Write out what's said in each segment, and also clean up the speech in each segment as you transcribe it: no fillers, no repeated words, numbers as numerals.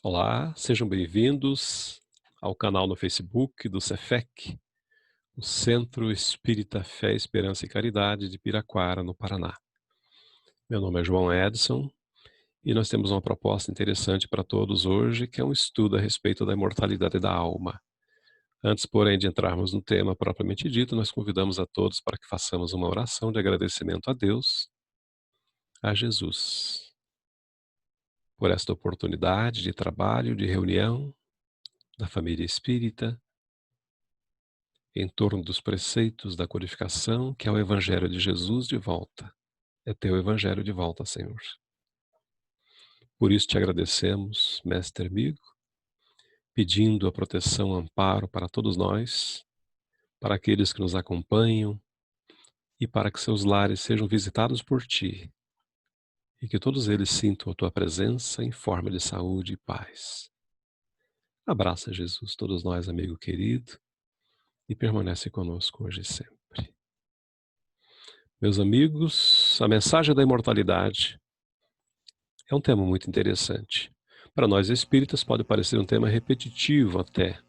Olá, sejam bem-vindos ao canal no Facebook do Cefec, o Centro Espírita Fé, Esperança e Caridade de Piraquara, no Paraná. Meu nome é João Edson e nós temos uma proposta interessante para todos hoje, que é um estudo a respeito da imortalidade da alma. Antes, porém, de entrarmos no tema propriamente dito, nós convidamos a todos para que façamos uma oração de agradecimento a Deus, a Jesus, por esta oportunidade de trabalho, de reunião da família espírita, em torno dos preceitos da codificação, que é o Evangelho de Jesus de volta. É teu Evangelho de volta, Senhor. Por isso te agradecemos, mestre amigo, pedindo a proteção, amparo para todos nós, para aqueles que nos acompanham e para que seus lares sejam visitados por ti e que todos eles sintam a tua presença em forma de saúde e paz. Abraça, Jesus, todos nós, amigo querido, e permanece conosco hoje e sempre. Meus amigos, a mensagem da imortalidade é um tema muito interessante. Para nós espíritas pode parecer um tema repetitivo até,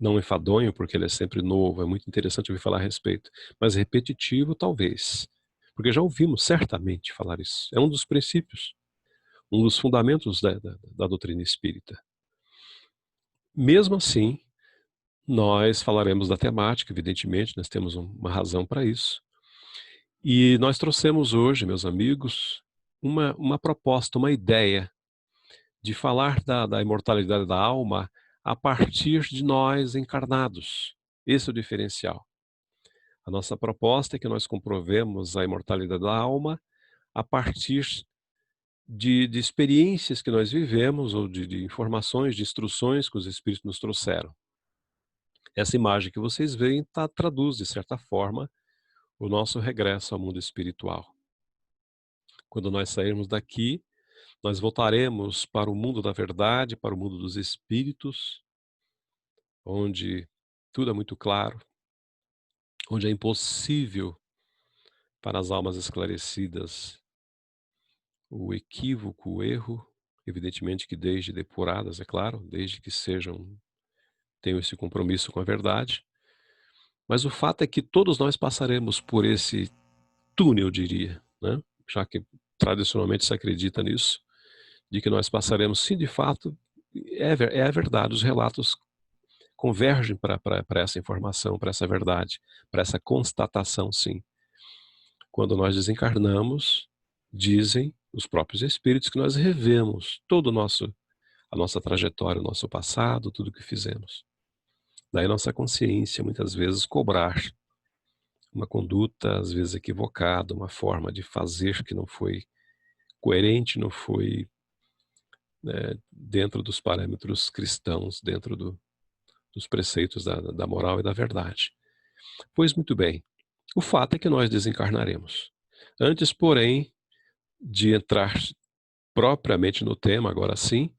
não enfadonho, porque ele é sempre novo, é muito interessante ouvir falar a respeito, mas repetitivo talvez, porque já ouvimos certamente falar isso. É um dos princípios, um dos fundamentos da doutrina espírita. Mesmo assim, nós falaremos da temática, evidentemente, nós temos uma razão para isso. E nós trouxemos hoje, meus amigos, uma proposta, uma ideia de falar da imortalidade da alma a partir de nós encarnados. Esse é o diferencial. A nossa proposta é que nós comprovemos a imortalidade da alma a partir de experiências que nós vivemos ou de informações, de instruções que os Espíritos nos trouxeram. Essa imagem que vocês veem traduz, de certa forma, o nosso regresso ao mundo espiritual. Quando nós sairmos daqui, nós voltaremos para o mundo da verdade, para o mundo dos espíritos, onde tudo é muito claro, onde é impossível para as almas esclarecidas o equívoco, o erro, evidentemente que desde depuradas, é claro, desde que tenham esse compromisso com a verdade, mas o fato é que todos nós passaremos por esse túnel, eu diria, né? Já que tradicionalmente se acredita nisso, de que nós passaremos, sim, de fato, é a verdade, os relatos convergem para essa informação, para essa verdade, para essa constatação, sim. Quando nós desencarnamos, dizem os próprios espíritos que nós revemos todo a nossa trajetória, o nosso passado, tudo que fizemos. Daí nossa consciência muitas vezes cobrar uma conduta às vezes equivocada, uma forma de fazer que não foi coerente, não foi, né, dentro dos parâmetros cristãos, dentro dos preceitos da moral e da verdade. Pois muito bem, o fato é que nós desencarnaremos. Antes, porém, de entrar propriamente no tema, agora sim,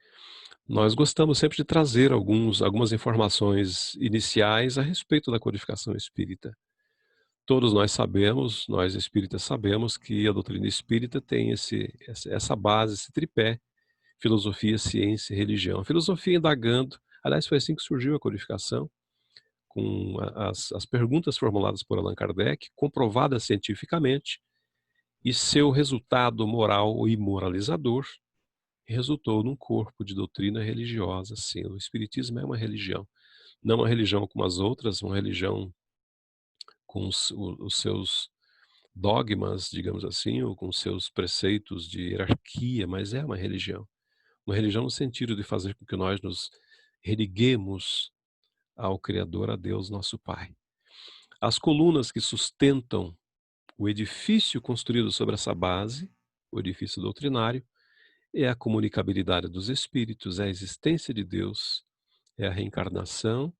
nós gostamos sempre de trazer algumas informações iniciais a respeito da codificação espírita. Todos nós sabemos, nós espíritas sabemos, que a doutrina espírita tem essa base, esse tripé: filosofia, ciência e religião. A filosofia indagando, aliás, foi assim que surgiu a codificação, com as perguntas formuladas por Allan Kardec, comprovadas cientificamente, e seu resultado moral ou imoralizador resultou num corpo de doutrina religiosa. Sim, o espiritismo é uma religião. Não uma religião como as outras, uma religião com os seus dogmas, digamos assim, ou com seus preceitos de hierarquia, mas é uma religião. Uma religião no sentido de fazer com que nós nos religuemos ao Criador, a Deus, nosso Pai. As colunas que sustentam o edifício construído sobre essa base, o edifício doutrinário, é a comunicabilidade dos espíritos, é a existência de Deus, é a reencarnação,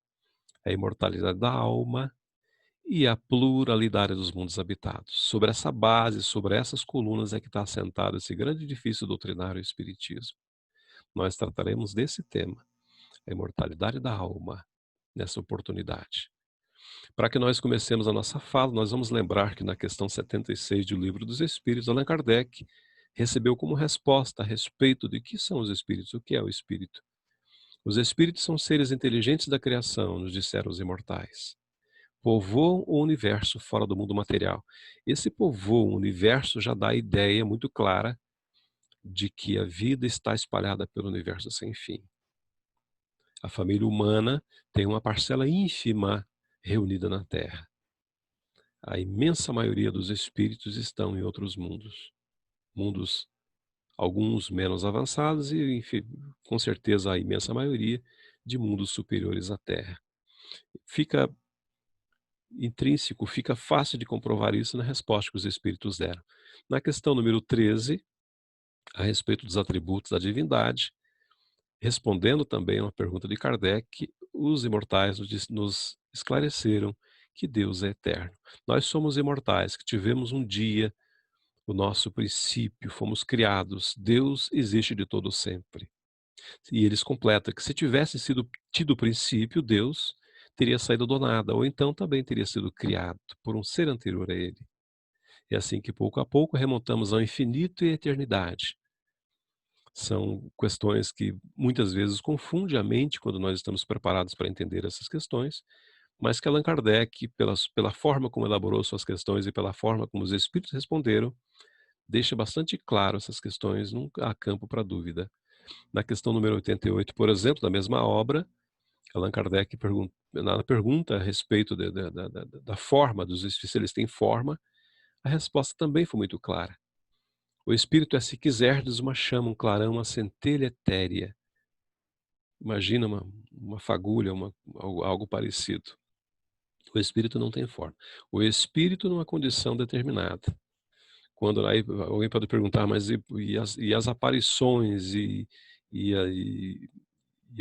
é a imortalidade da alma e a pluralidade dos mundos habitados. Sobre essa base, sobre essas colunas é que está assentado esse grande edifício doutrinário, o Espiritismo. Nós trataremos desse tema, a imortalidade da alma, nessa oportunidade. Para que nós comecemos a nossa fala, nós vamos lembrar que na questão 76 do Livro dos Espíritos, Allan Kardec recebeu como resposta a respeito de que são os espíritos, o que é o espírito. Os espíritos são seres inteligentes da criação, nos disseram os imortais. Povoam o universo fora do mundo material. Esse povoam o universo já dá a ideia muito clara de que a vida está espalhada pelo universo sem fim. A família humana tem uma parcela ínfima reunida na Terra. A imensa maioria dos espíritos estão em outros mundos. Mundos, alguns menos avançados e, enfim, com certeza, a imensa maioria de mundos superiores à Terra. Fica intrínseco, fica fácil de comprovar isso na resposta que os espíritos deram. Na questão número 13, a respeito dos atributos da divindade, respondendo também a uma pergunta de Kardec, os imortais nos esclareceram que Deus é eterno. Nós somos imortais, que tivemos um dia o nosso princípio, fomos criados, Deus existe de todo sempre. E eles completam que se tivesse tido o princípio, Deus teria saído do nada, ou então também teria sido criado por um ser anterior a ele. É assim que pouco a pouco remontamos ao infinito e à eternidade. São questões que muitas vezes confundem a mente quando nós estamos preparados para entender essas questões, mas que Allan Kardec, pela forma como elaborou suas questões e pela forma como os espíritos responderam, deixa bastante claro essas questões, não há campo para dúvida. Na questão número 88, por exemplo, da mesma obra, Allan Kardec pergunta a respeito da forma dos espíritos, se eles têm forma, a resposta também foi muito clara. O espírito é, se quiserdes, uma chama, um clarão, uma centelha etérea. Imagina uma fagulha, algo parecido. O espírito não tem forma. O espírito numa condição determinada. Quando aí alguém pode perguntar, mas e as aparições e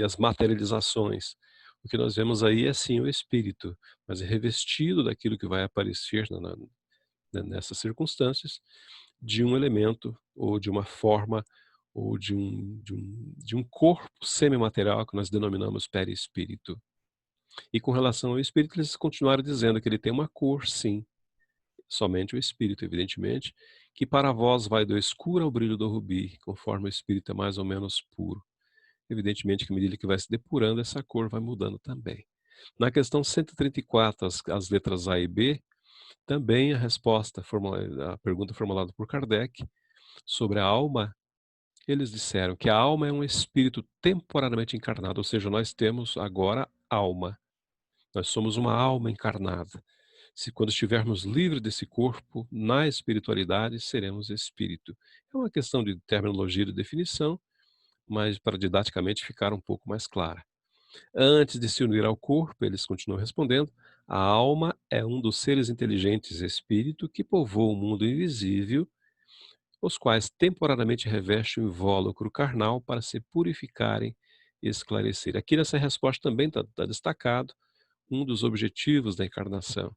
as materializações? O que nós vemos aí é sim o espírito, mas é revestido daquilo que vai aparecer nessas circunstâncias, de um elemento ou de uma forma ou de um corpo semimaterial que nós denominamos perispírito. E com relação ao espírito, eles continuaram dizendo que ele tem uma cor, sim, somente o espírito, evidentemente, que para vós vai do escuro ao brilho do rubi, conforme o espírito é mais ou menos puro. Evidentemente que à medida que vai se depurando, essa cor vai mudando também. Na questão 134, as letras A e B, também a pergunta formulada por Kardec sobre a alma, eles disseram que a alma é um espírito temporariamente encarnado, ou seja, nós temos agora alma. Nós somos uma alma encarnada. Se quando estivermos livres desse corpo, na espiritualidade, seremos espírito. É uma questão de terminologia e de definição, mas para didaticamente ficar um pouco mais clara. Antes de se unir ao corpo, eles continuam respondendo, a alma é um dos seres inteligentes espírito que povoa o mundo invisível, os quais temporariamente revestem o invólucro carnal para se purificarem e esclarecer. Aqui nessa resposta também está destacado um dos objetivos da encarnação,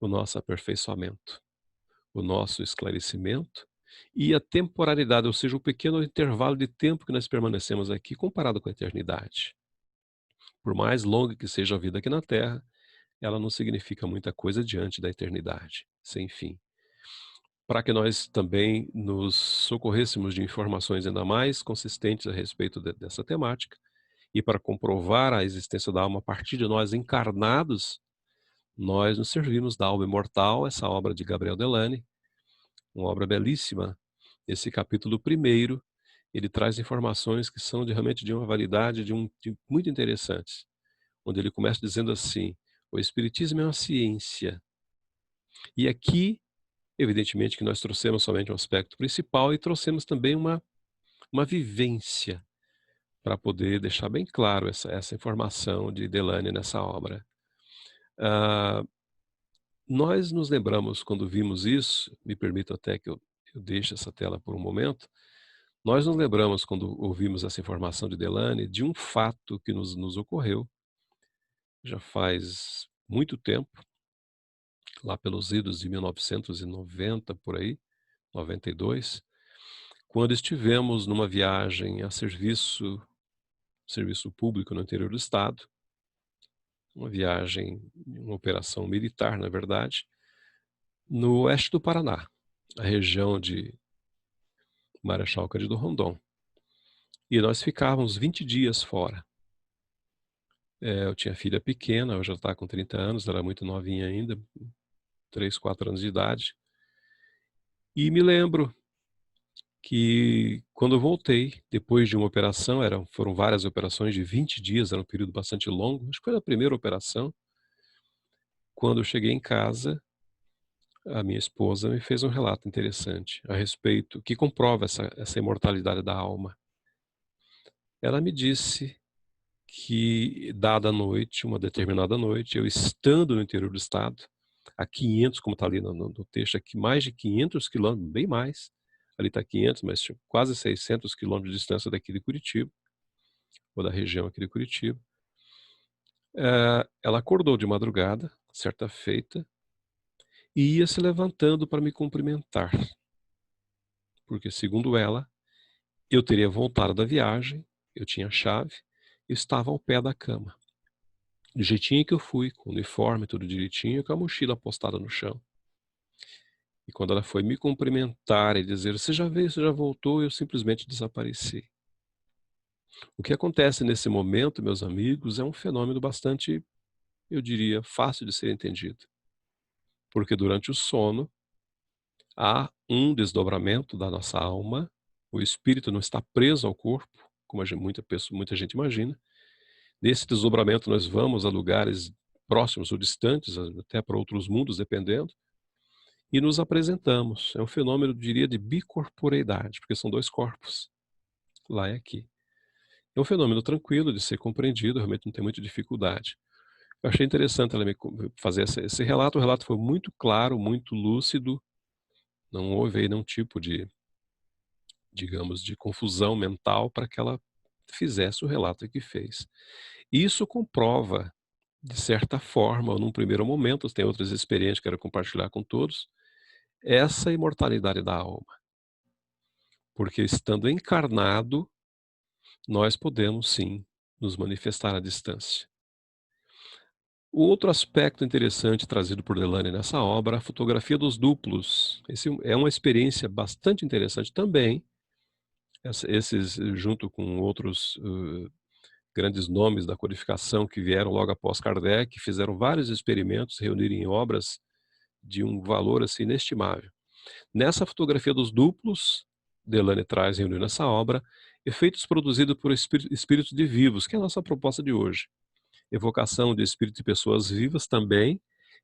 o nosso aperfeiçoamento, o nosso esclarecimento e a temporalidade, ou seja, o pequeno intervalo de tempo que nós permanecemos aqui comparado com a eternidade. Por mais longa que seja a vida aqui na Terra, ela não significa muita coisa diante da eternidade, sem fim. Para que nós também nos socorrêssemos de informações ainda mais consistentes a respeito dessa temática, e para comprovar a existência da alma a partir de nós encarnados, nós nos servimos da Alma Imortal, essa obra de Gabriel Delany, uma obra belíssima. Esse capítulo primeiro, ele traz informações que são realmente de uma validade muito interessantes, onde ele começa dizendo assim, o Espiritismo é uma ciência. E aqui, evidentemente que nós trouxemos somente um aspecto principal e trouxemos também uma vivência para poder deixar bem claro essa informação de Delany nessa obra. Nós nos lembramos, quando vimos isso, me permito até que eu deixe essa tela por um momento, nós nos lembramos, quando ouvimos essa informação de Delany, de um fato que nos ocorreu, já faz muito tempo, lá pelos idos de 1990, por aí, 92, quando estivemos numa viagem a serviço público no interior do estado, uma viagem, uma operação militar, na verdade, no oeste do Paraná, a região de Marechal Cândido Rondon. E nós ficávamos 20 dias fora. Eu tinha filha pequena, eu já estava com 30 anos, ela era muito novinha ainda, 3, 4 anos de idade. E me lembro que quando eu voltei, depois de uma operação, foram várias operações de 20 dias, era um período bastante longo, acho que foi a primeira operação. Quando eu cheguei em casa, a minha esposa me fez um relato interessante a respeito, que comprova essa imortalidade da alma. Ela me disse que, dada a noite, uma determinada noite, eu estando no interior do estado, a 500, como está ali no texto, aqui mais de 500 quilômetros, bem mais, ali está 500, mas quase 600 quilômetros de distância daqui de Curitiba, ou da região aqui de Curitiba. Ela acordou de madrugada, certa feita, e ia se levantando para me cumprimentar, porque, segundo ela, eu teria voltado da viagem, eu tinha a chave, e estava ao pé da cama. Do jeitinho que eu fui, com o uniforme, tudo direitinho, com a mochila postada no chão. E quando ela foi me cumprimentar e dizer, você já veio, você já voltou, eu simplesmente desapareci. O que acontece nesse momento, meus amigos, é um fenômeno bastante, eu diria, fácil de ser entendido. Porque durante o sono, há um desdobramento da nossa alma, o espírito não está preso ao corpo, como muita gente imagina. Nesse desdobramento nós vamos a lugares próximos ou distantes, até para outros mundos, dependendo, e nos apresentamos. É um fenômeno, eu diria, de bicorporeidade, porque são 2 corpos, lá e aqui. É um fenômeno tranquilo de ser compreendido, realmente não tem muita dificuldade. Eu achei interessante ela me fazer esse relato. O relato foi muito claro, muito lúcido, não houve aí nenhum tipo de, digamos, de confusão mental para que ela fizesse o relato que fez. Isso comprova, de certa forma, ou num primeiro momento, tem outras experiências que quero compartilhar com todos, essa imortalidade da alma. Porque estando encarnado, nós podemos sim nos manifestar à distância. O outro aspecto interessante trazido por Delane nessa obra, a fotografia dos duplos. Esse é uma experiência bastante interessante também. Esses, junto com outros grandes nomes da codificação que vieram logo após Kardec, fizeram vários experimentos, reuniram em obras de um valor assim, inestimável. Nessa fotografia dos duplos, Delane traz, reuniu nessa obra, efeitos produzidos por espíritos de vivos, que é a nossa proposta de hoje. Evocação de espíritos de pessoas vivas também,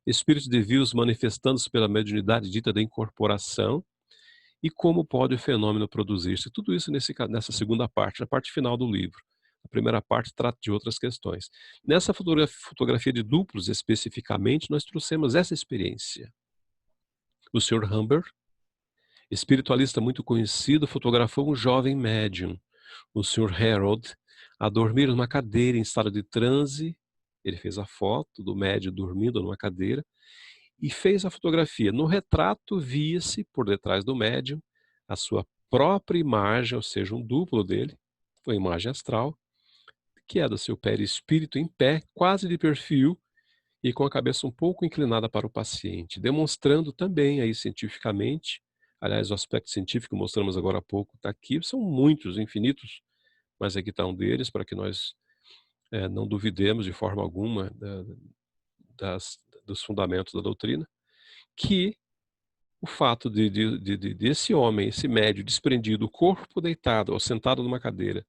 espíritos de vivos manifestando-se pela mediunidade dita da incorporação, e como pode o fenômeno produzir-se. Tudo isso nessa segunda parte, na parte final do livro. A primeira parte trata de outras questões. Nessa fotografia de duplos, especificamente, nós trouxemos essa experiência. O Sr. Humbert, espiritualista muito conhecido, fotografou um jovem médium, o Sr. Harold, a dormir numa cadeira em estado de transe. Ele fez a foto do médium dormindo numa cadeira e fez a fotografia. No retrato, via-se, por detrás do médium, a sua própria imagem, ou seja, um duplo dele, uma imagem astral, que é do seu perispírito em pé, quase de perfil, e com a cabeça um pouco inclinada para o paciente, demonstrando também aí cientificamente, aliás, o aspecto científico que mostramos agora há pouco está aqui, são muitos, infinitos, mas aqui está um deles, para que nós não duvidemos de forma alguma dos fundamentos da doutrina, que o fato desse homem, esse médio desprendido, o corpo deitado ou sentado numa cadeira,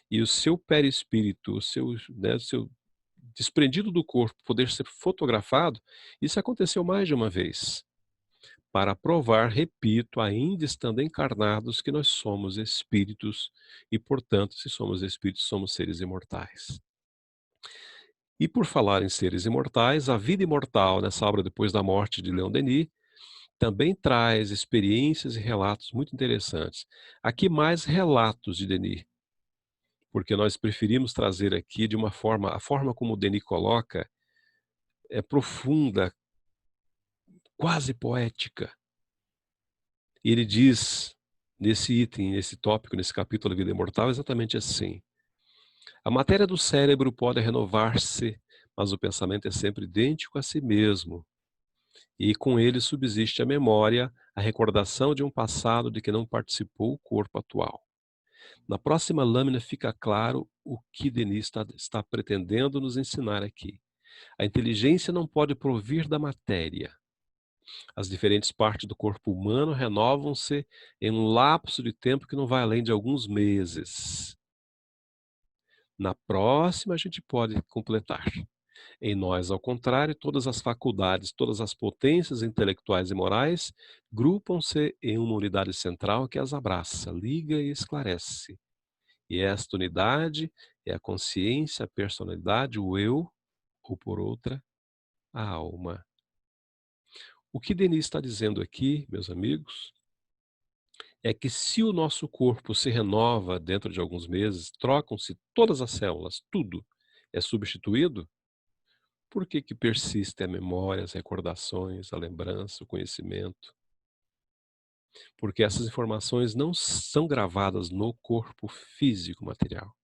e o seu perispírito, o seu desprendido do corpo poder ser fotografado, isso aconteceu mais de uma vez, para provar, repito, ainda estando encarnados, que nós somos espíritos e, portanto, se somos espíritos, somos seres imortais. E por falar em seres imortais, a vida imortal, nessa obra Depois da Morte de Leon Denis, também traz experiências e relatos muito interessantes. Aqui mais relatos de Denis, porque nós preferimos trazer aqui de uma forma, a forma como Denis coloca é profunda, quase poética. E ele diz nesse item, nesse tópico, nesse capítulo da vida imortal, exatamente assim: a matéria do cérebro pode renovar-se, mas o pensamento é sempre idêntico a si mesmo. e com ele subsiste a memória, a recordação de um passado de que não participou o corpo atual. Na próxima lâmina fica claro o que Denis está pretendendo nos ensinar aqui. A inteligência não pode provir da matéria. As diferentes partes do corpo humano renovam-se em um lapso de tempo que não vai além de alguns meses. Na próxima, a gente pode completar. Em nós, ao contrário, todas as faculdades, todas as potências intelectuais e morais grupam-se em uma unidade central que as abraça, liga e esclarece. E esta unidade é a consciência, a personalidade, o eu, ou por outra, a alma. O que Denis está dizendo aqui, meus amigos, é que se o nosso corpo se renova dentro de alguns meses, trocam-se todas as células, tudo é substituído, por que que persiste a memória, as recordações, a lembrança, o conhecimento? Porque essas informações não são gravadas no corpo físico material.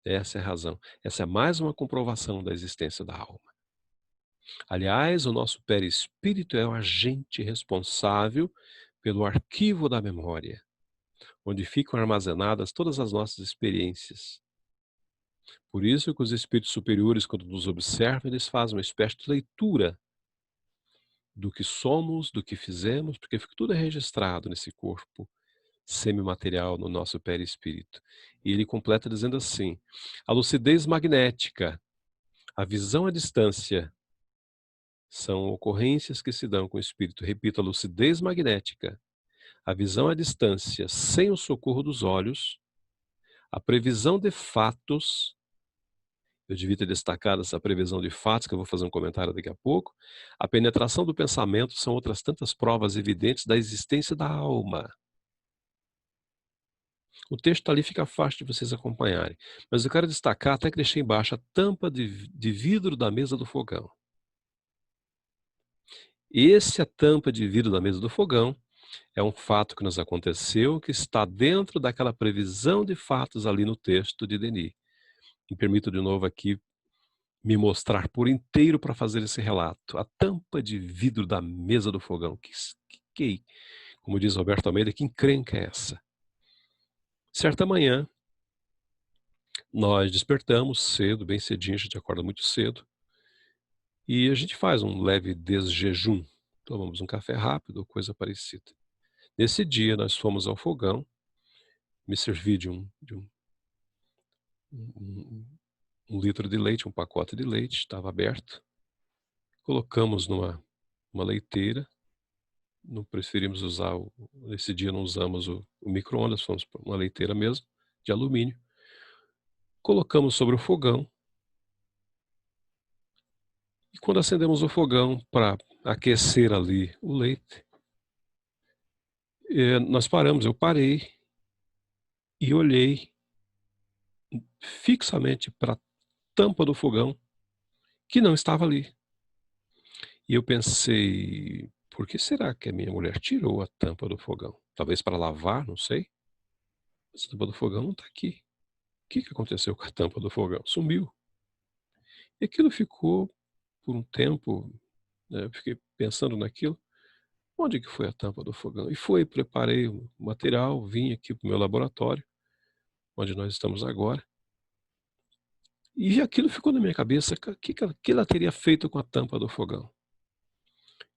Essa é a razão. Essa é mais uma comprovação da existência da alma. Aliás, o nosso perispírito é o agente responsável pelo arquivo da memória, onde ficam armazenadas todas as nossas experiências. Por isso que os espíritos superiores, quando nos observam, eles fazem uma espécie de leitura do que somos, do que fizemos, porque tudo é registrado nesse corpo semimaterial, no nosso perispírito. E ele completa dizendo assim: a lucidez magnética, a visão à distância, são ocorrências que se dão com o espírito. Repito, a lucidez magnética, a visão à distância, sem o socorro dos olhos, a previsão de fatos. Eu devia ter destacado essa previsão de fatos, que eu vou fazer um comentário daqui a pouco. A penetração do pensamento são outras tantas provas evidentes da existência da alma. O texto ali fica fácil de vocês acompanharem, mas eu quero destacar, até que deixei embaixo, a tampa de vidro da mesa do fogão. Esse a tampa de vidro da mesa do fogão é um fato que nos aconteceu, que está dentro daquela previsão de fatos ali no texto de Denis. Me permito de novo aqui me mostrar por inteiro para fazer esse relato. A tampa de vidro da mesa do fogão. Como diz Roberto Almeida, que encrenca é essa? Certa manhã, nós despertamos cedo, bem cedinho, a gente acorda muito cedo, e a gente faz um leve desjejum. Tomamos um café rápido ou coisa parecida. Nesse dia, nós fomos ao fogão, me servi de um litro de leite, um pacote de leite, estava aberto. Colocamos numa leiteira. Não preferimos usar, nesse dia não usamos o micro-ondas, fomos para uma leiteira mesmo, de alumínio. Colocamos sobre o fogão. E quando acendemos o fogão para aquecer ali o leite, nós paramos, eu parei e olhei fixamente para a tampa do fogão, que não estava ali. E eu pensei, por que será que a minha mulher tirou a tampa do fogão? Talvez para lavar, não sei. Essa tampa do fogão não está aqui. O que aconteceu com a tampa do fogão? Sumiu. E aquilo ficou por um tempo, né, eu fiquei pensando naquilo. Onde que foi a tampa do fogão? E preparei o material, vim aqui para o meu laboratório, onde nós estamos agora. E aquilo ficou na minha cabeça, o que ela teria feito com a tampa do fogão?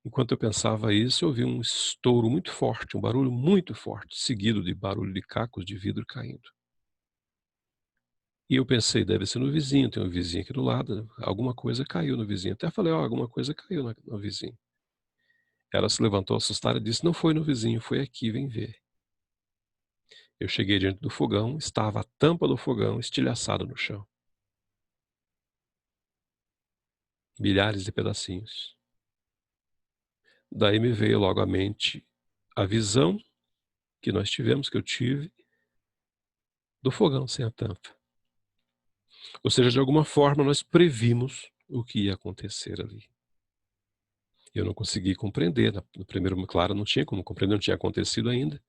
Enquanto eu pensava isso, eu ouvi um estouro muito forte, um barulho muito forte, seguido de barulho de cacos de vidro caindo. E eu pensei, deve ser no vizinho, tem um vizinho aqui do lado, alguma coisa caiu no vizinho. Até falei, alguma coisa caiu no vizinho. Ela se levantou assustada e disse, não foi no vizinho, foi aqui, vem ver. Eu cheguei diante do fogão, estava a tampa do fogão estilhaçada no chão. Milhares de pedacinhos. Daí me veio logo à mente a visão que nós tivemos, que eu tive, do fogão sem a tampa. Ou seja, de alguma forma nós previmos o que ia acontecer ali. Eu não consegui compreender, no primeiro, claro, não tinha como compreender, não tinha acontecido ainda,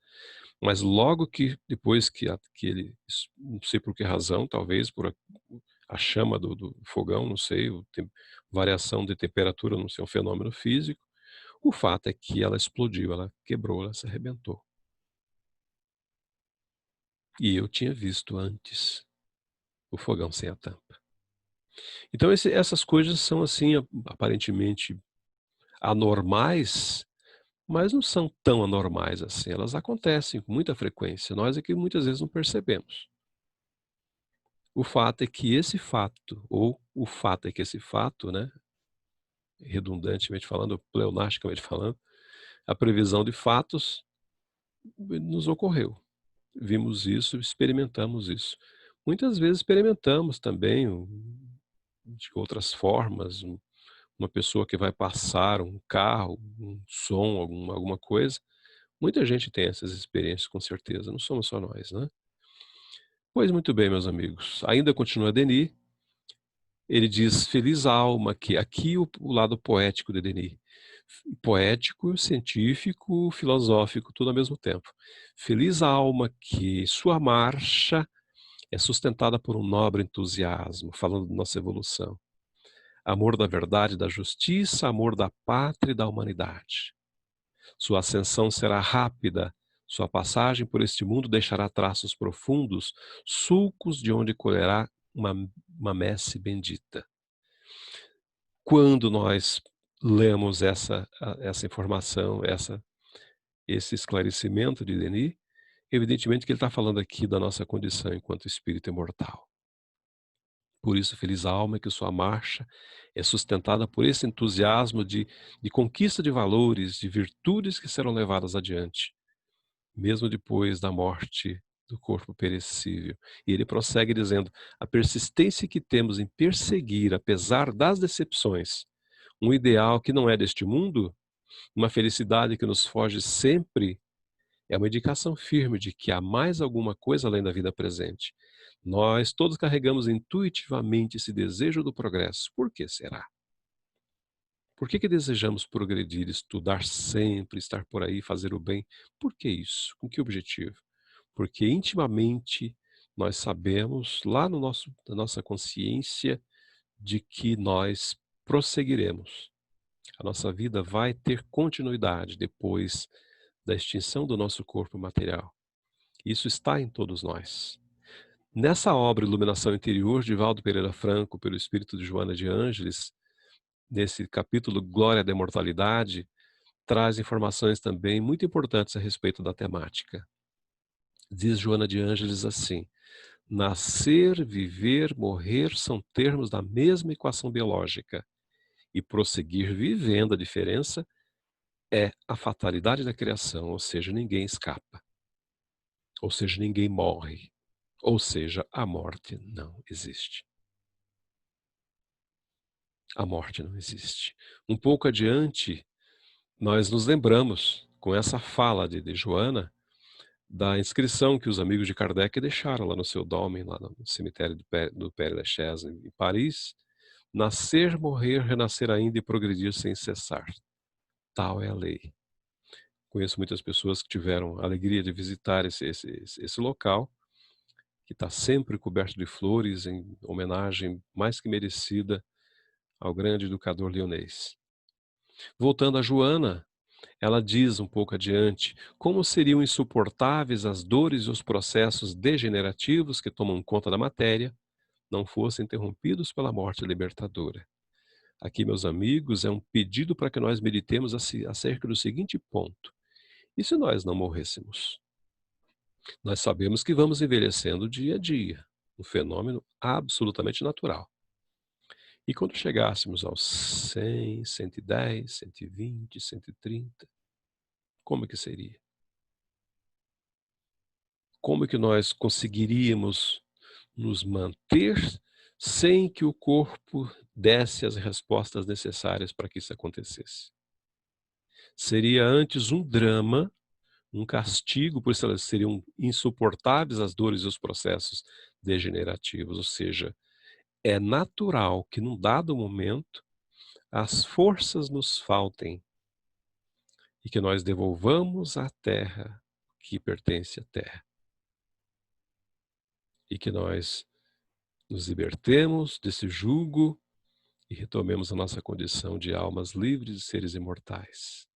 mas logo que, depois que ele, não sei por que razão, talvez por a chama do fogão, não sei, variação de temperatura, não sei, um fenômeno físico. O fato é que ela explodiu, ela quebrou, ela se arrebentou. E eu tinha visto antes o fogão sem a tampa. Então essas coisas são assim, aparentemente anormais, mas não são tão anormais assim, elas acontecem com muita frequência, nós é que muitas vezes não percebemos. O fato é que esse fato, ou o fato é que esse fato, né, redundantemente falando, pleonasticamente falando, a previsão de fatos nos ocorreu. Vimos isso, experimentamos isso. Muitas vezes experimentamos também de outras formas, uma pessoa que vai passar, um carro, um som, alguma coisa. Muita gente tem essas experiências, com certeza, não somos só nós, né? Pois muito bem, meus amigos. Ainda continua Denis. Ele diz: "Feliz alma", que aqui o lado poético de Denis. Poético, científico, filosófico, tudo ao mesmo tempo. "Feliz alma que sua marcha é sustentada por um nobre entusiasmo", falando de nossa evolução. Amor da verdade e da justiça, amor da pátria e da humanidade. Sua ascensão será rápida, sua passagem por este mundo deixará traços profundos, sulcos de onde colherá uma messe bendita. Quando nós lemos essa informação, esse esclarecimento de Denis, evidentemente que ele está falando aqui da nossa condição enquanto espírito imortal. Por isso, feliz alma que sua marcha é sustentada por esse entusiasmo de conquista de valores, de virtudes que serão levadas adiante, mesmo depois da morte do corpo perecível. E ele prossegue dizendo: a persistência que temos em perseguir, apesar das decepções, um ideal que não é deste mundo, uma felicidade que nos foge sempre, é uma indicação firme de que há mais alguma coisa além da vida presente. Nós todos carregamos intuitivamente esse desejo do progresso. Por que será? Por que desejamos progredir, estudar sempre, estar por aí, fazer o bem? Por que isso? Com que objetivo? Porque intimamente nós sabemos, lá no na nossa consciência, de que nós prosseguiremos. A nossa vida vai ter continuidade depois da extinção do nosso corpo material. Isso está em todos nós. Nessa obra Iluminação Interior, de Valdo Pereira Franco, pelo espírito de Joana de Ângeles, nesse capítulo Glória da Imortalidade, traz informações também muito importantes a respeito da temática. Diz Joana de Ângeles assim: nascer, viver, morrer são termos da mesma equação biológica, e prosseguir vivendo, a diferença é a fatalidade da criação, ou seja, ninguém escapa, ou seja, ninguém morre, ou seja, a morte não existe. A morte não existe. Um pouco adiante, nós nos lembramos, com essa fala de Joana, da inscrição que os amigos de Kardec deixaram lá no seu dolmen, lá no cemitério do Père Lachaise, em Paris: nascer, morrer, renascer ainda e progredir sem cessar. Tal é a lei. Conheço muitas pessoas que tiveram a alegria de visitar esse local, que está sempre coberto de flores, em homenagem mais que merecida ao grande educador leonês. Voltando a Joana, ela diz um pouco adiante como seriam insuportáveis as dores e os processos degenerativos que tomam conta da matéria, não fossem interrompidos pela morte libertadora. Aqui, meus amigos, é um pedido para que nós meditemos acerca do seguinte ponto: e se nós não morrêssemos? Nós sabemos que vamos envelhecendo dia a dia, um fenômeno absolutamente natural. E quando chegássemos aos 100, 110, 120, 130, como que seria? Como que nós conseguiríamos nos manter sem que o corpo desse as respostas necessárias para que isso acontecesse? Seria antes um drama, um castigo, pois seriam insuportáveis as dores e os processos degenerativos, ou seja, é natural que num dado momento as forças nos faltem e que nós devolvamos à terra o que pertence à terra. E que nós nos libertemos desse jugo e retomemos a nossa condição de almas livres e seres imortais.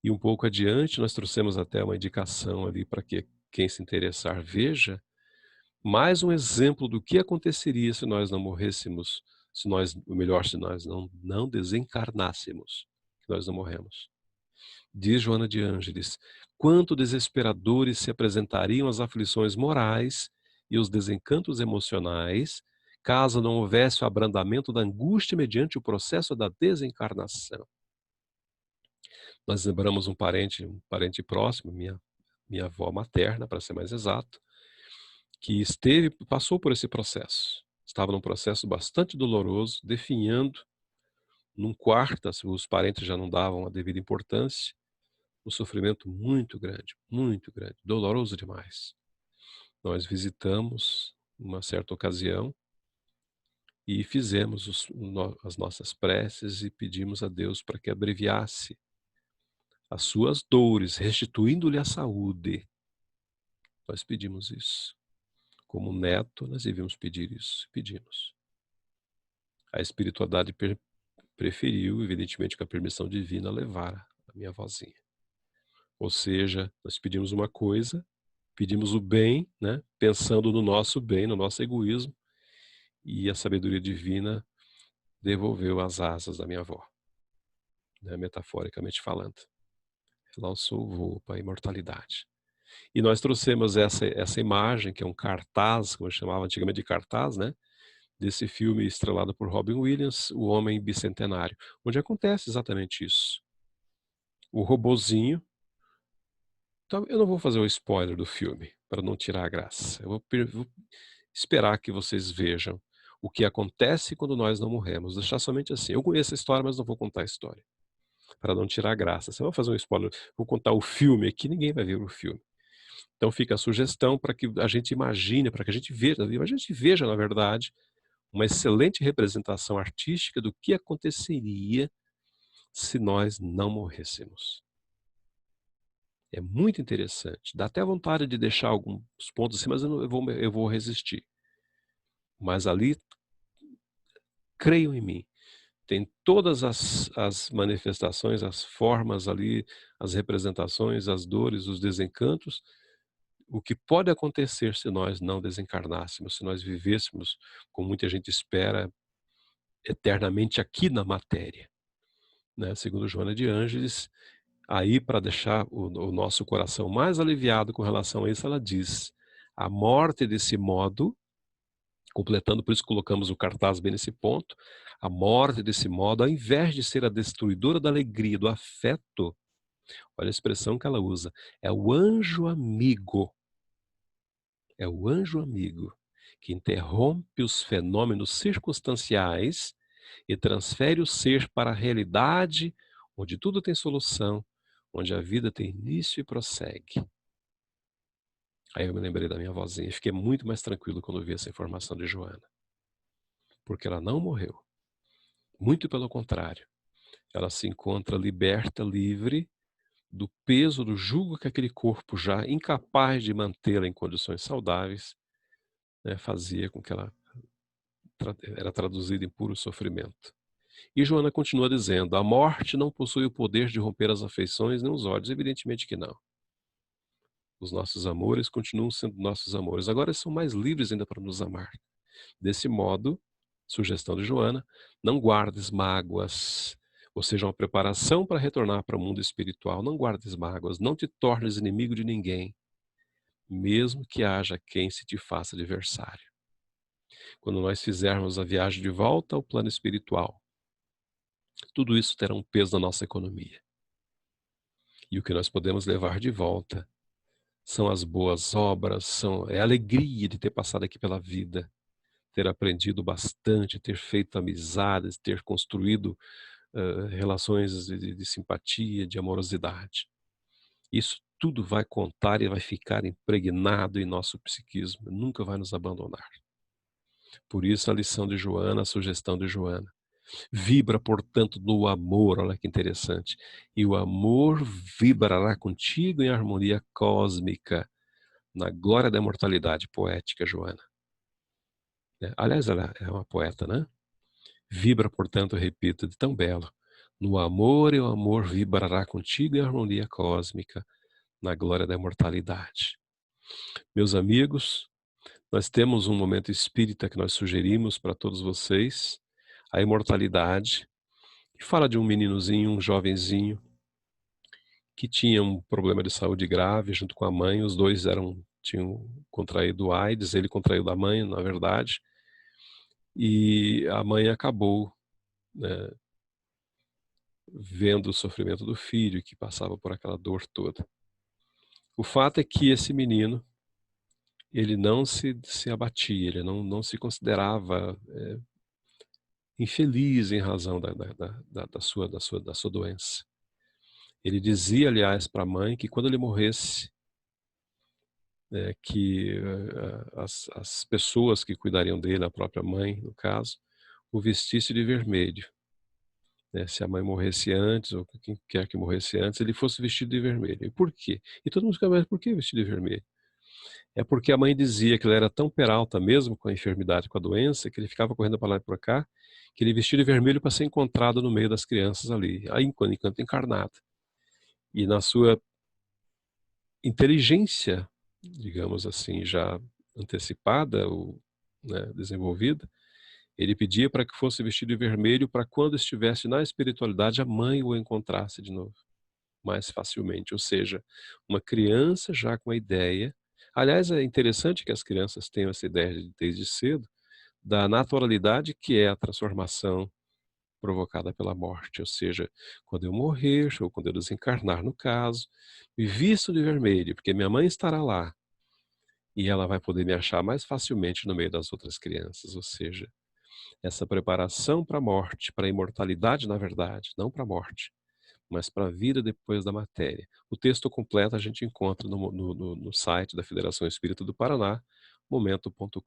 E um pouco adiante, nós trouxemos até uma indicação ali para que quem se interessar veja mais um exemplo do que aconteceria se nós não morrêssemos, ou melhor, se nós não desencarnássemos, que nós não morremos. Diz Joana de Ângeles: quanto desesperadores se apresentariam as aflições morais e os desencantos emocionais, caso não houvesse o abrandamento da angústia mediante o processo da desencarnação. Nós lembramos um parente próximo, minha avó materna, para ser mais exato, que passou por esse processo. Estava num processo bastante doloroso, definhando num quarto, os parentes já não davam a devida importância, um sofrimento muito grande, doloroso demais. Nós visitamos uma certa ocasião e fizemos as nossas preces e pedimos a Deus para que abreviasse as suas dores, restituindo-lhe a saúde. Nós pedimos isso. Como neto, nós devíamos pedir isso, pedimos. A espiritualidade preferiu, evidentemente com a permissão divina, levar a minha avózinha. Ou seja, nós pedimos uma coisa, pedimos o bem, né, pensando no nosso bem, no nosso egoísmo, e a sabedoria divina devolveu as asas da minha avó, né, metaforicamente falando. Ela alçou o voo para a imortalidade. E nós trouxemos essa imagem, que é um cartaz, como eu chamava antigamente de cartaz, né, desse filme estrelado por Robin Williams, O Homem Bicentenário, onde acontece exatamente isso. O robozinho. Então, eu não vou fazer o spoiler do filme, para não tirar a graça. Eu vou esperar que vocês vejam o que acontece quando nós não morremos. Deixar somente assim. Eu conheço a história, mas não vou contar a história, para não tirar a graça. Se eu vou fazer um spoiler, vou contar o filme aqui, ninguém vai ver o filme. Então fica a sugestão para que a gente imagine, para que a gente veja, na verdade, uma excelente representação artística do que aconteceria se nós não morrêssemos. É muito interessante. Dá até vontade de deixar alguns pontos assim, mas eu vou resistir. Mas ali, creiam em mim, tem todas as manifestações, as formas ali, as representações, as dores, os desencantos, o que pode acontecer se nós não desencarnássemos, se nós vivêssemos, como muita gente espera, eternamente aqui na matéria. Né? Segundo Joana de Ângeles, aí para deixar o nosso coração mais aliviado com relação a isso, ela diz: a morte desse modo, completando, por isso colocamos o cartaz bem nesse ponto, a morte desse modo, ao invés de ser a destruidora da alegria, do afeto, olha a expressão que ela usa, é o anjo amigo. É o anjo amigo que interrompe os fenômenos circunstanciais e transfere o ser para a realidade onde tudo tem solução, onde a vida tem início e prossegue. Aí eu me lembrei da minha vozinha e fiquei muito mais tranquilo quando vi essa informação de Joana. Porque ela não morreu. Muito pelo contrário. Ela se encontra liberta, livre do peso, do jugo que aquele corpo já incapaz de mantê-la em condições saudáveis, né, fazia com que ela era traduzida em puro sofrimento. E Joana continua dizendo: a morte não possui o poder de romper as afeições nem os ódios. Evidentemente que não. Os nossos amores continuam sendo nossos amores. Agora são mais livres ainda para nos amar. Desse modo, sugestão de Joana, não guardes mágoas, ou seja, uma preparação para retornar para o mundo espiritual. Não guardes mágoas, não te tornes inimigo de ninguém, mesmo que haja quem se te faça adversário. Quando nós fizermos a viagem de volta ao plano espiritual, tudo isso terá um peso na nossa economia. E o que nós podemos levar de volta são as boas obras, é a alegria de ter passado aqui pela vida, ter aprendido bastante, ter feito amizades, ter construído relações de simpatia, de amorosidade. Isso tudo vai contar e vai ficar impregnado em nosso psiquismo, nunca vai nos abandonar. Por isso a lição de Joana, a sugestão de Joana. Vibra, portanto, no amor, olha que interessante. E o amor vibrará contigo em harmonia cósmica, na glória da imortalidade poética, Joana. né? Aliás, ela é uma poeta, né? Vibra, portanto, eu repito, de tão belo. No amor e o amor vibrará contigo em harmonia cósmica, na glória da imortalidade. Meus amigos, nós temos um momento espírita que nós sugerimos para todos vocês, a imortalidade, que fala de um meninozinho, um jovenzinho, que tinha um problema de saúde grave junto com a mãe. Os dois tinham contraído AIDS, ele contraiu da mãe, na verdade, e a mãe acabou, né, vendo o sofrimento do filho, que passava por aquela dor toda. O fato é que esse menino, ele não se abatia, ele não se considerava infeliz em razão da sua doença. Ele dizia, aliás, para a mãe que quando ele morresse, que as pessoas que cuidariam dele, a própria mãe, no caso, o vestisse de vermelho. Se a mãe morresse antes, ou quem quer que morresse antes, ele fosse vestido de vermelho. E por quê? E todo mundo fica, mas por que vestido de vermelho? É porque a mãe dizia que ele era tão peralta mesmo com a enfermidade, com a doença, que ele ficava correndo para lá e para cá, que ele vestia de vermelho para ser encontrado no meio das crianças ali, aí enquanto encarnado. E na sua inteligência, digamos assim, já antecipada ou, né, desenvolvida, ele pedia para que fosse vestido de vermelho para quando estivesse na espiritualidade a mãe o encontrasse de novo, mais facilmente. Ou seja, uma criança já com a ideia. Aliás, é interessante que as crianças tenham essa ideia desde cedo da naturalidade que é a transformação provocada pela morte. Ou seja, quando eu morrer, ou quando eu desencarnar no caso, me visto de vermelho, porque minha mãe estará lá e ela vai poder me achar mais facilmente no meio das outras crianças. Ou seja, essa preparação para a morte, para a imortalidade, na verdade, não para a morte, mas para a vida depois da matéria. O texto completo a gente encontra no site da Federação Espírita do Paraná, momento.com.br.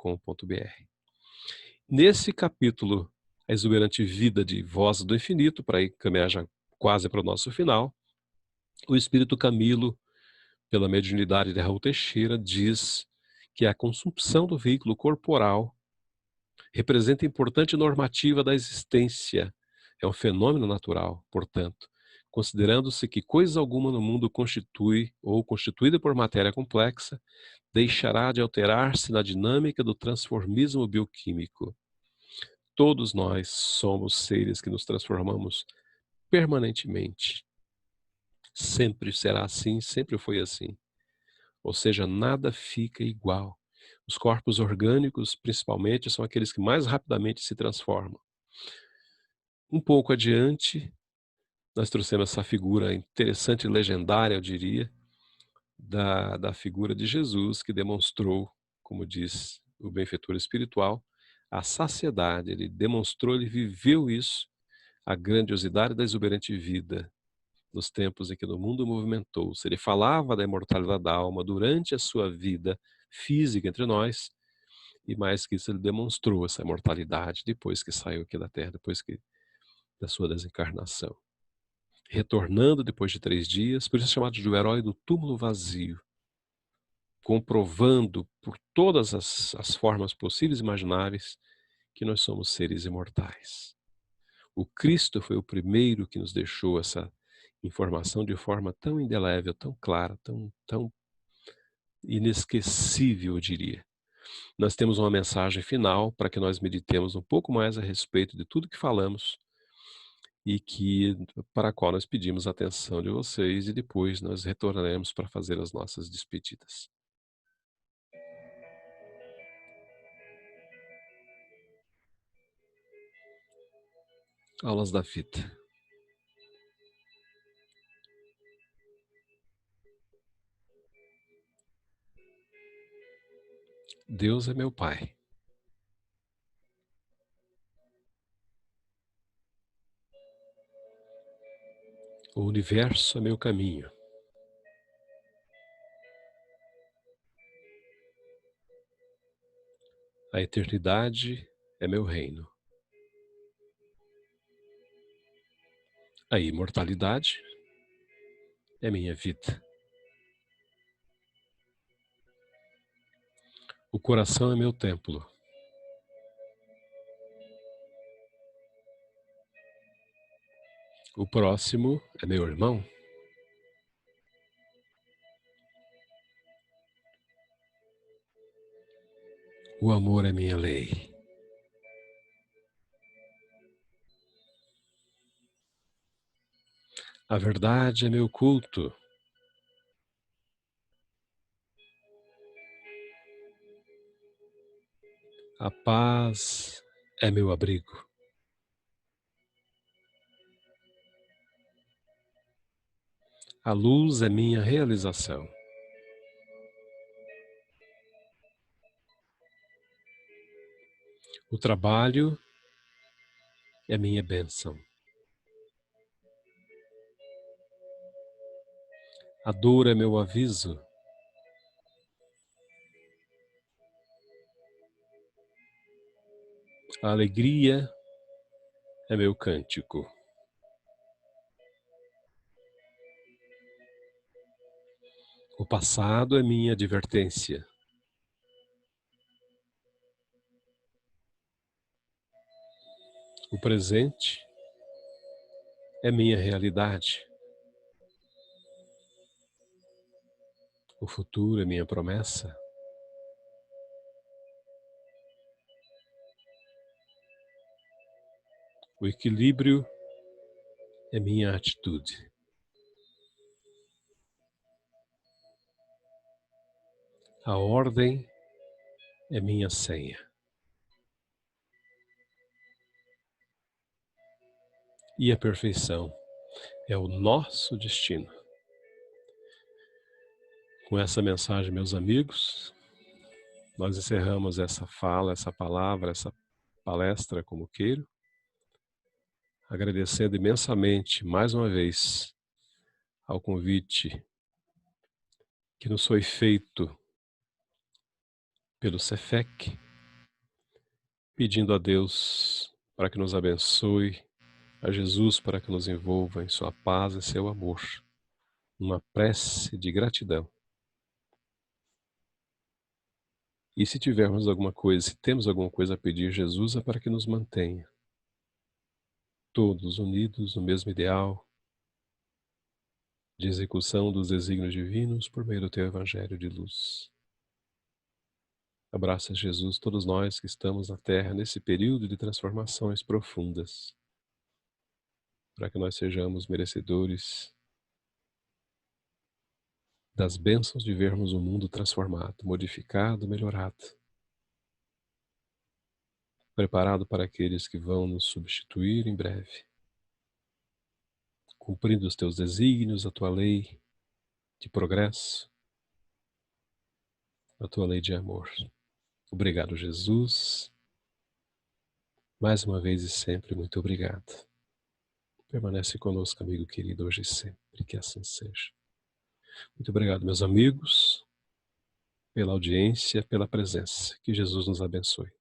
Nesse capítulo, a exuberante vida de Voz do Infinito, para caminhar já quase para o nosso final, o Espírito Camilo, pela mediunidade de Raul Teixeira, diz que a consumpção do veículo corporal representa importante normativa da existência. É um fenômeno natural, portanto, considerando-se que coisa alguma no mundo constitui ou constituída por matéria complexa, deixará de alterar-se na dinâmica do transformismo bioquímico. Todos nós somos seres que nos transformamos permanentemente. Sempre será assim, sempre foi assim. Ou seja, nada fica igual. Os corpos orgânicos, principalmente, são aqueles que mais rapidamente se transformam. Um pouco adiante, nós trouxemos essa figura interessante e legendária, eu diria, da figura de Jesus, que demonstrou, como diz o benfeitor espiritual, a saciedade. Ele demonstrou, ele viveu isso, a grandiosidade da exuberante vida, nos tempos em que o mundo movimentou-se. Ele falava da imortalidade da alma durante a sua vida física entre nós, e mais que isso, ele demonstrou essa imortalidade depois que saiu aqui da Terra, da sua desencarnação. Retornando depois de 3 dias, por isso é chamado de o herói do túmulo vazio, comprovando por todas as formas possíveis e imagináveis que nós somos seres imortais. O Cristo foi o primeiro que nos deixou essa informação de forma tão indelével, tão clara, tão inesquecível, eu diria. Nós temos uma mensagem final para que nós meditemos um pouco mais a respeito de tudo que falamos e para a qual nós pedimos a atenção de vocês, e depois nós retornaremos para fazer as nossas despedidas. Aulas da Vida. Deus é meu Pai. O universo é meu caminho. A eternidade é meu reino. A imortalidade é minha vida. O coração é meu templo. O próximo é meu irmão. O amor é minha lei. A verdade é meu culto. A paz é meu abrigo. A luz é minha realização. O trabalho é minha bênção. A dor é meu aviso. A alegria é meu cântico. O passado é minha advertência. O presente é minha realidade. O futuro é minha promessa. O equilíbrio é minha atitude. A ordem é minha senha. E a perfeição é o nosso destino. Com essa mensagem, meus amigos, nós encerramos essa fala, essa palavra, essa palestra, como queiro, agradecendo imensamente, mais uma vez, ao convite que nos foi feito pelo Cefec, pedindo a Deus para que nos abençoe, a Jesus para que nos envolva em sua paz e seu amor, uma prece de gratidão. E se tivermos alguma coisa, se temos alguma coisa a pedir, Jesus é para que nos mantenha todos unidos no mesmo ideal de execução dos desígnios divinos por meio do teu Evangelho de luz. Abraça, Jesus, todos nós que estamos na Terra nesse período de transformações profundas, para que nós sejamos merecedores das bênçãos de vermos o mundo transformado, modificado, melhorado, preparado para aqueles que vão nos substituir em breve, cumprindo os teus desígnios, a tua lei de progresso, a tua lei de amor. Obrigado, Jesus. Mais uma vez e sempre, muito obrigado. Permanece conosco, amigo querido, hoje e sempre, que assim seja. Muito obrigado, meus amigos, pela audiência, pela presença. Que Jesus nos abençoe.